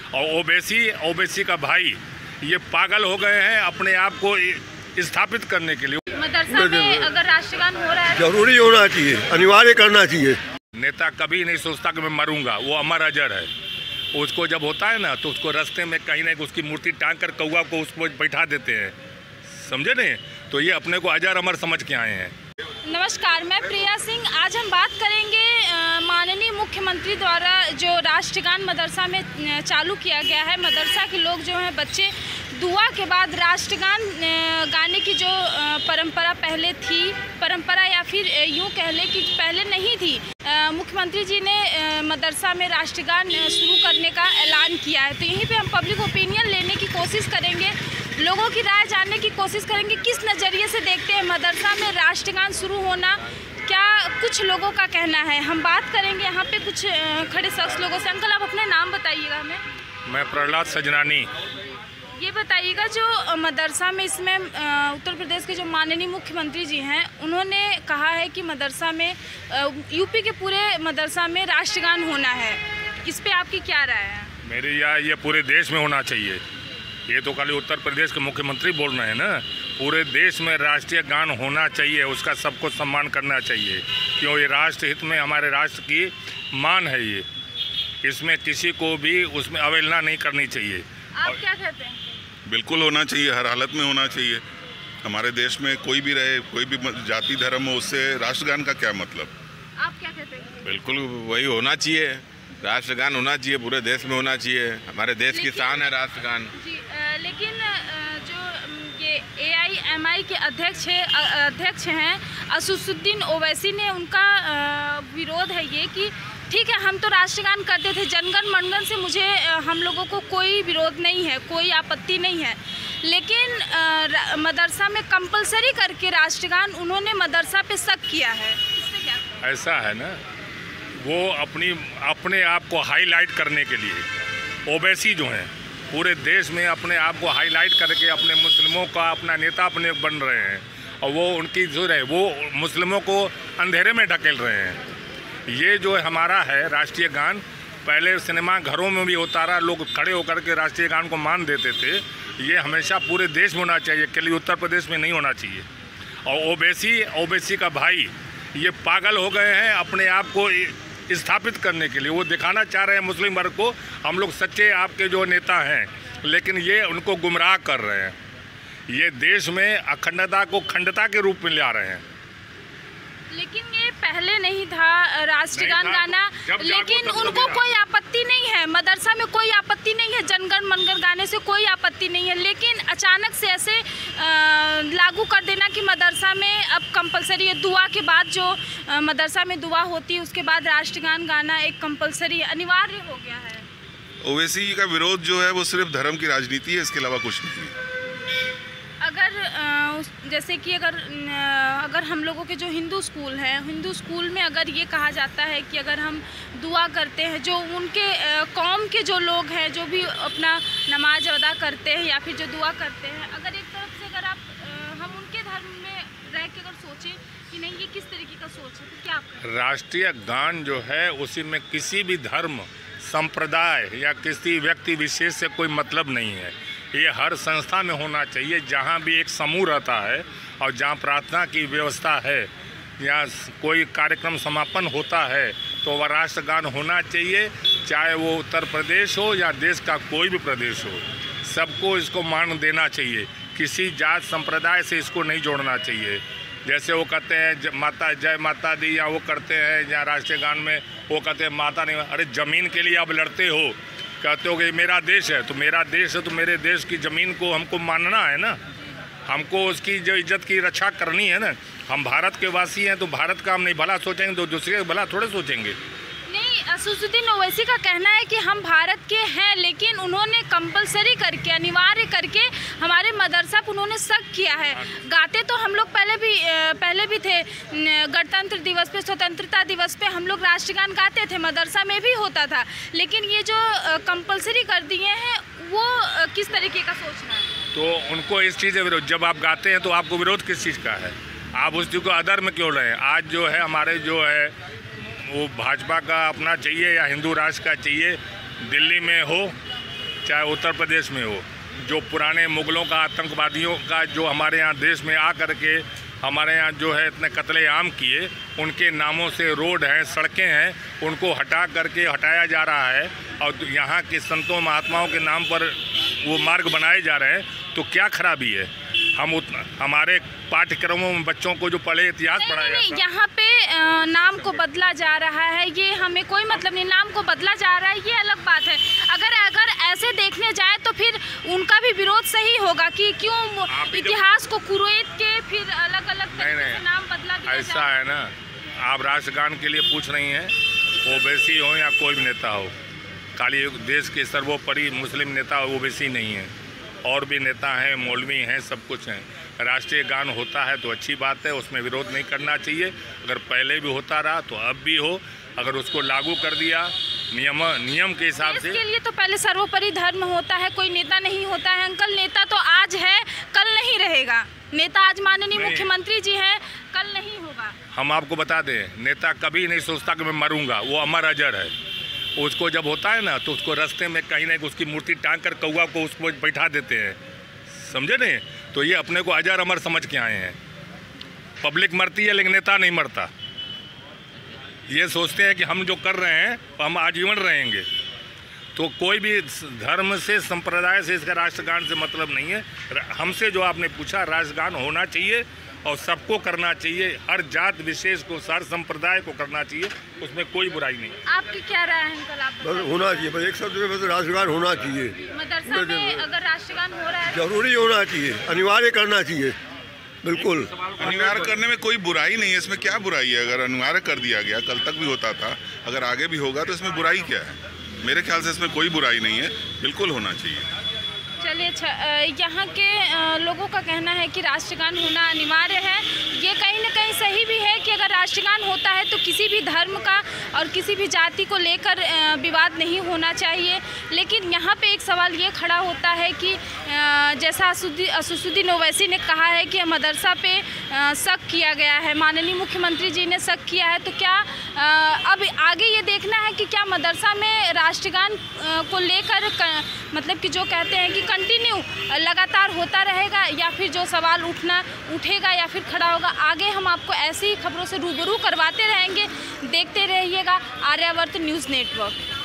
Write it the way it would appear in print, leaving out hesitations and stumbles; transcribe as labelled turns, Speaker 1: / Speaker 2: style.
Speaker 1: और ओबीसी का भाई ये पागल हो गए हैं अपने आप को स्थापित करने के लिए।
Speaker 2: मदरसा में अगर राष्ट्रगान हो रहा है
Speaker 3: जरूरी होना चाहिए, अनिवार्य करना चाहिए।
Speaker 1: नेता कभी नहीं सोचता कि मैं मरूंगा, वो अमर अजर है। उसको जब होता है ना तो उसको रास्ते में कहीं ना उसकी मूर्ति टांग कर कौवा को उसको बैठा देते हैं, समझे नहीं? तो ये अपने को अजर अमर समझ के आए हैं।
Speaker 2: नमस्कार, मैं प्रिया सिंह। आज हम बात करेंगे माननीय मुख्यमंत्री द्वारा जो राष्ट्रगान मदरसा में चालू किया गया है। मदरसा के लोग जो हैं बच्चे दुआ के बाद राष्ट्रगान गाने की जो परंपरा पहले थी, परंपरा या फिर यूँ कह लें कि पहले नहीं थी, मुख्यमंत्री जी ने मदरसा में राष्ट्रगान शुरू करने का ऐलान किया है। तो यहीं पे हम पब्लिक ओपिनियन लेने की कोशिश करेंगे, लोगों की राय जानने की कोशिश करेंगे, किस नज़रिए से देखते हैं मदरसा में राष्ट्रगान शुरू होना, क्या कुछ लोगों का कहना है। हम बात करेंगे यहाँ पे कुछ खड़े शख्स लोगों से। अंकल, आप अपना नाम बताइएगा हमें।
Speaker 1: मैं प्रहलाद सजनानी।
Speaker 2: ये बताइएगा, जो मदरसा में इसमें उत्तर प्रदेश के जो माननीय मुख्यमंत्री जी हैं, उन्होंने कहा है कि मदरसा में यूपी के पूरे मदरसा में राष्ट्रगान होना है, इस पे आपकी क्या राय है?
Speaker 1: मेरी ये पूरे देश में होना चाहिए। ये तो खाली उत्तर प्रदेश के मुख्यमंत्री बोल रहे हैं ना, पूरे देश में राष्ट्रीय गान होना चाहिए, उसका सबको सम्मान करना चाहिए, क्यों ये राष्ट्र हित में हमारे राष्ट्र की मान है। ये इसमें किसी को भी उसमें अवहेलना नहीं करनी चाहिए।
Speaker 2: आप क्या कहते हैं?
Speaker 4: बिल्कुल होना चाहिए, हर हालत में होना चाहिए। हमारे देश में कोई भी रहे, कोई भी जाति धर्म हो, उससे राष्ट्रगान का क्या मतलब।
Speaker 2: आप क्या कहते हैं?
Speaker 5: बिल्कुल वही होना चाहिए, राष्ट्रगान होना चाहिए, पूरे देश में होना चाहिए। हमारे देश की शान है राष्ट्रगान
Speaker 2: जी। लेकिन जो ये AIMI के अध्यक्ष हैं असदुद्दीन ओवैसी ने, उनका विरोध है ये कि ठीक है, हम तो राष्ट्रगान करते थे, जनगण मनगण से मुझे हम लोगों को कोई विरोध नहीं है, कोई आपत्ति नहीं है, लेकिन मदरसा में कंपलसरी करके राष्ट्रगान उन्होंने मदरसा पे शक किया है। इससे क्या?
Speaker 1: ऐसा है ना, वो अपने आप को हाईलाइट करने के लिए ओबीसी जो हैं पूरे देश में अपने आप को हाईलाइट करके अपने मुस्लिमों का अपना नेता अपने बन रहे हैं, और वो उनकी जो है वो मुस्लिमों को अंधेरे में ढकेल रहे हैं। ये जो हमारा है राष्ट्रीय गान, पहले सिनेमा घरों में भी होता रहा, लोग खड़े होकर के राष्ट्रीय गान को मान देते थे। ये हमेशा पूरे देश में होना चाहिए, केवल उत्तर प्रदेश में नहीं होना चाहिए। और ओबीसी का भाई ये पागल हो गए हैं अपने आप को स्थापित करने के लिए। वो दिखाना चाह रहे हैं मुस्लिम वर्ग को हम लोग सच्चे आपके जो नेता हैं, लेकिन ये उनको गुमराह कर रहे हैं। ये देश में अखंडता को खंडता के रूप में ले आ रहे हैं।
Speaker 2: लेकिन ये पहले नहीं था राष्ट्रगान गाना, लेकिन उनको कोई आपत्ति नहीं है, मदरसा में कोई आपत्ति नहीं है, जनगण मनगण गाने से कोई आपत्ति नहीं है। लेकिन अचानक से ऐसे लागू कर देना कि मदरसा में अब कंपलसरी है, दुआ के बाद जो मदरसा में दुआ होती है उसके बाद राष्ट्रगान गाना एक कंपलसरी अनिवार्य हो गया है।
Speaker 4: ओवैसी का विरोध जो है वो सिर्फ धर्म की राजनीति है, इसके अलावा कुछ नहीं है।
Speaker 2: अगर जैसे कि अगर हम लोगों के जो हिंदू स्कूल हैं, हिंदू स्कूल में अगर ये कहा जाता है कि अगर हम दुआ करते हैं, जो उनके कौम के जो लोग हैं जो भी अपना नमाज अदा करते हैं या फिर जो दुआ करते हैं, अगर एक तरफ से अगर हम उनके धर्म में रह के अगर सोचें कि नहीं ये किस तरीके का सोच है, तो क्या आप?
Speaker 1: राष्ट्रीय गान जो है उसी में किसी भी धर्म संप्रदाय या किसी व्यक्ति विशेष से कोई मतलब नहीं है। ये हर संस्था में होना चाहिए, जहाँ भी एक समूह रहता है और जहाँ प्रार्थना की व्यवस्था है या कोई कार्यक्रम समापन होता है तो वह राष्ट्रगान होना चाहिए, चाहे वो उत्तर प्रदेश हो या देश का कोई भी प्रदेश हो। सबको इसको मान देना चाहिए, किसी जात संप्रदाय से इसको नहीं जोड़ना चाहिए। जैसे वो कहते हैं माता जय माता दी, या वो करते हैं या राष्ट्रीय गान में वो कहते हैं माता नहीं। अरे ज़मीन के लिए आप लड़ते हो, कहते हो कि मेरा देश है, तो मेरा देश है तो मेरे देश की ज़मीन को हमको मानना है ना, हमको उसकी जो इज्जत की रक्षा करनी है ना। हम भारत के वासी हैं तो भारत का हम नहीं भला सोचेंगे तो दूसरे का भला थोड़े सोचेंगे।
Speaker 2: नहीं, असदुद्दीन ओवैसी का कहना है कि हम भारत के हैं, लेकिन उन्होंने कंपलसरी करके, अनिवार्य करके हमारे मदरसा पर उन्होंने शक किया है। गाते तो हम लोग पहले भी थे, गणतंत्र दिवस पे, स्वतंत्रता दिवस पे हम लोग राष्ट्रगान गाते थे, मदरसा में भी होता था। लेकिन ये जो कंपलसरी कर दिए हैं वो किस तरीके का सोचना है?
Speaker 1: तो उनको इस चीज़ से विरोध, जब आप गाते हैं तो आपको विरोध किस चीज़ का है? आप उस चीज़ को अधर्म क्यों रहे हैं? आज जो है हमारे जो है वो भाजपा का अपना चाहिए या हिंदू राष्ट्र का चाहिए, दिल्ली में हो चाहे उत्तर प्रदेश में हो, जो पुराने मुगलों का, आतंकवादियों का जो हमारे यहाँ देश में आ करके हमारे यहाँ जो है इतने कत्लेआम किए, उनके नामों से रोड हैं, सड़कें हैं, उनको हटाया जा रहा है और यहाँ के संतों महात्माओं के नाम पर वो मार्ग बनाए जा रहे हैं। तो क्या खराबी है? हमारे पाठ्यक्रमों में बच्चों को जो पढ़े इतिहास पढ़ाया जाता है,
Speaker 2: यहाँ पे नाम को बदला जा रहा है, ये हमें कोई मतलब नहीं। नाम को बदला जा रहा है ये अलग बात है। अगर ऐसे देखने जाए तो फिर उनका भी विरोध सही होगा कि क्यों इतिहास को कुरेद के फिर अलग अलग तरीके से नाम बदला दिया।
Speaker 1: ऐसा है ना, आप राष्ट्रगान के लिए पूछ रही हैं, ओबीसी हो या कोई भी नेता हो, खाली देश के सर्वोपरि मुस्लिम नेता ओबीसी नहीं है, और भी नेता हैं, मौलवी हैं, सब कुछ हैं। राष्ट्रीय गान होता है तो अच्छी बात है, उसमें विरोध नहीं करना चाहिए। अगर पहले भी होता रहा तो अब भी हो, अगर उसको लागू कर दिया नियम के हिसाब से।
Speaker 2: इसके लिए तो पहले सर्वोपरि धर्म होता है, कोई नेता नहीं होता है अंकल। नेता तो आज है, कल नहीं रहेगा। नेता आज माननीय मुख्यमंत्री जी हैं, कल नहीं होगा।
Speaker 1: हम आपको बता दें, नेता कभी नहीं सोचता कि मैं मरूंगा, वो अमर अजर है। उसको जब होता है ना तो उसको रास्ते में कहीं ना उसकी मूर्ति टांग कर कौवा को उसको बैठा देते हैं, समझे नहीं? तो ये अपने को अजर अमर समझ के आए हैं। पब्लिक मरती है लेकिन नेता नहीं मरता। ये सोचते हैं कि हम जो कर रहे हैं हम आजीवन रहेंगे। तो कोई भी धर्म से, संप्रदाय से इसका राष्ट्रगान से मतलब नहीं है। हमसे जो आपने पूछा, राष्ट्रगान होना चाहिए और सबको करना चाहिए, हर जात विशेष को, हर संप्रदाय को करना चाहिए, उसमें कोई बुराई नहीं।
Speaker 2: आपकी क्या राय है अंकल? आप
Speaker 3: बस होना चाहिए, बस एक शब्द में बस राष्ट्रगान होना चाहिए।
Speaker 2: मदरसा में अगर राष्ट्रगान हो रहा है
Speaker 3: जरूरी होना चाहिए, अनिवार्य करना चाहिए, बिल्कुल।
Speaker 4: अनिवार्य करने में कोई बुराई नहीं है, इसमें क्या बुराई है? अगर अनिवार्य कर दिया गया, कल तक भी होता था, अगर आगे भी होगा तो इसमें बुराई क्या है? मेरे ख्याल से इसमें कोई बुराई नहीं है, बिल्कुल होना चाहिए।
Speaker 2: चलिए, यहाँ के लोगों का कहना है कि राष्ट्रगान होना अनिवार्य है। ये कहीं ना कहीं सही भी है कि अगर राष्ट्रगान होता है तो किसी भी धर्म का और किसी भी जाति को लेकर विवाद नहीं होना चाहिए। लेकिन यहाँ पे एक सवाल ये खड़ा होता है कि जैसा असदुद्दीन ओवैसी ने कहा है कि मदरसा पे शक किया गया है, माननीय मुख्यमंत्री जी ने शक किया है, तो क्या अब आगे ये देखना है कि क्या मदरसा में राष्ट्रगान को लेकर मतलब कि जो कहते हैं कि कंटिन्यू लगातार होता रहेगा, या फिर जो सवाल उठेगा या फिर खड़ा होगा। आगे हम आपको ऐसी ही खबरों से रूबरू करवाते रहेंगे। देखते रहिएगा आर्यावर्त न्यूज़ नेटवर्क।